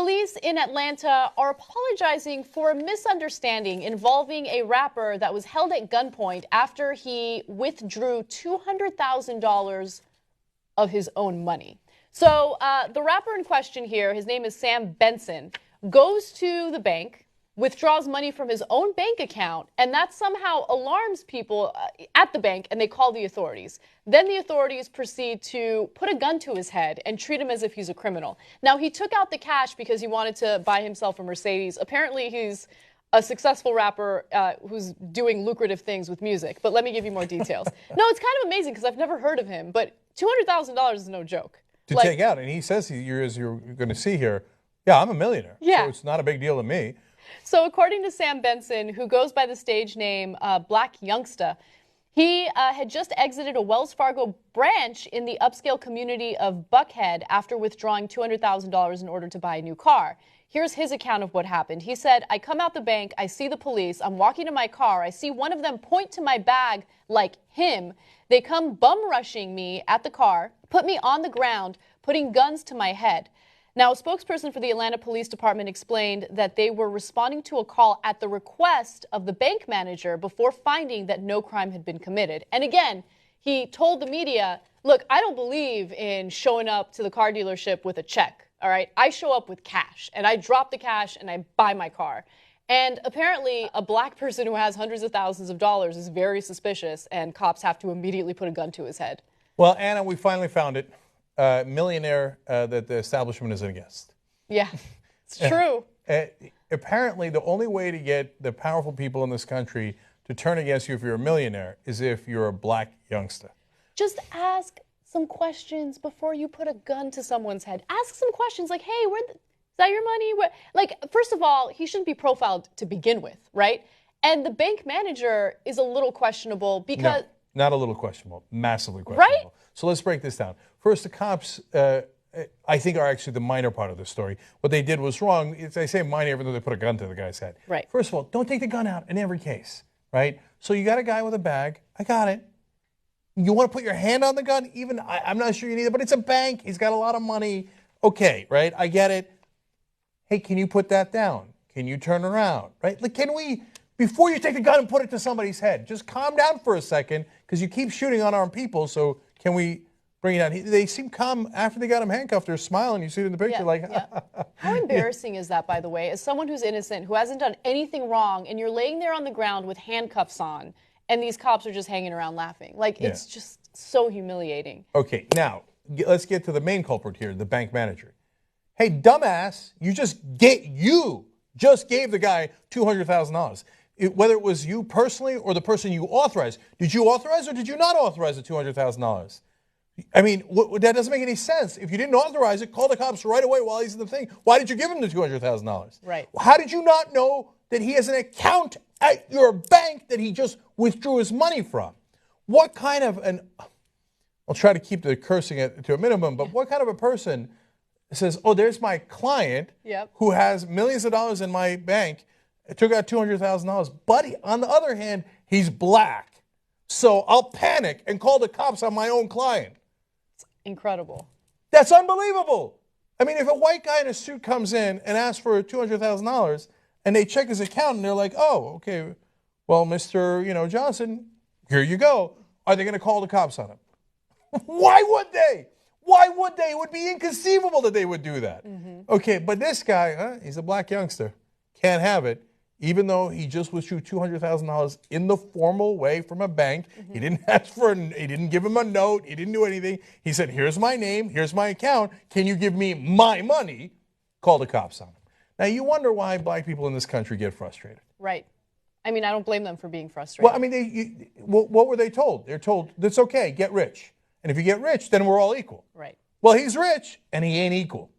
Police in Atlanta are apologizing for a misunderstanding involving a rapper that was held at gunpoint after he withdrew $200,000 of his own money. So the rapper in question here, his name is Sam Benson, goes to the bank, withdraws money from his own bank account, and that somehow alarms people at the bank, and they call the authorities. Then the authorities proceed to put a gun to his head and treat him as if he's a criminal. Now, he took out the cash because he wanted to buy himself a Mercedes. Apparently, he's a successful rapper who's doing lucrative things with music. But let me give you more details. No, it's kind of amazing because I've never heard of him, but $200,000 is no joke. To take out, and he says, as you're going to see here, yeah, I'm a millionaire. Yeah. So it's not a big deal to me. So according to Sam Benson, who goes by the stage name Blac Youngsta, he had just exited a Wells Fargo branch in the upscale community of Buckhead after withdrawing $200,000 in order to buy a new car. Here's his account of what happened. He said, I come out the bank, I see the police, I'm walking to my car, I see one of them point to my bag like him. They come bum rushing me at the car, put me on the ground, putting guns to my head. Now, a spokesperson for the Atlanta Police Department explained that they were responding to a call at the request of the bank manager before finding that no crime had been committed. And again, he told the media, look, I don't believe in showing up to the car dealership with a check, all right? I show up with cash, and I drop the cash, and I buy my car. And apparently, a black person who has hundreds of thousands of dollars is very suspicious, and cops have to immediately put a gun to his head. Well, Anna, we finally found it. Millionaire that the establishment is against. Yeah, it's true. Apparently, the only way to get the powerful people in this country to turn against you if you're a millionaire is if you're a black youngster. Just ask some questions before you put a gun to someone's head. Ask some questions like, hey, is that your money? Like, first of all, he shouldn't be profiled to begin with, right? And the bank manager is a little questionable because... No, not a little questionable, massively questionable. Right? So let's break this down. First, the cops, I think, are actually the minor part of the story. What they did was wrong. They say minor even though they put a gun to the guy's head. Right. First of all, don't take the gun out in every case, right? So you got a guy with a bag. I got it. You want to put your hand on the gun? Even I'm not sure you need it, but it's a bank. He's got a lot of money. Okay, right? I get it. Hey, can you put that down? Can you turn around? Right? Like, can we, before you take the gun and put it to somebody's head, just calm down for a second because you keep shooting unarmed people. So can we bring it down? They seem calm after they got him handcuffed. They're smiling. You see it in the picture, yeah. How embarrassing is that, by the way, as someone who's innocent, who hasn't done anything wrong, and you're laying there on the ground with handcuffs on, and these cops are just hanging around laughing. Like, it's just so humiliating. Okay, now, let's get to the main culprit here, the bank manager. Hey, dumbass, you just gave the guy $200,000. Whether it was you personally or the person you authorized. Did you authorize or did you not authorize the $200,000? I mean, that doesn't make any sense. If you didn't authorize it, call the cops right away while he's in the thing. Why did you give him the $200,000? Right. How did you not know that he has an account at your bank that he just withdrew his money from? What kind of an, I'll try to keep the cursing to a minimum, but what kind of a person says, oh, there's my client who has millions of dollars in my bank, took out $200,000. But on the other hand, he's black. So I'll panic and call the cops on my own client. It's incredible. That's unbelievable. I mean, if a white guy in a suit comes in and asks for $200,000 and they check his account and they're like, oh, okay, well, Mr. Johnson, here you go. Are they going to call the cops on him? Why would they? Why would they? It would be inconceivable that they would do that. Okay, but this guy, he's a black youngster, can't have it, even though he just withdrew $200,000 in the formal way from a bank. He didn't ask he didn't give him a note, he didn't do anything. He said, here's my name, here's my account, can you give me my money? Call the cops on him. Now, you wonder why black people in this country get frustrated. Right. I mean, I don't blame them for being frustrated. Well, I mean, what were they told? They're told, it's okay, get rich. And if you get rich, then we're all equal. Right. Well, he's rich, and he ain't equal.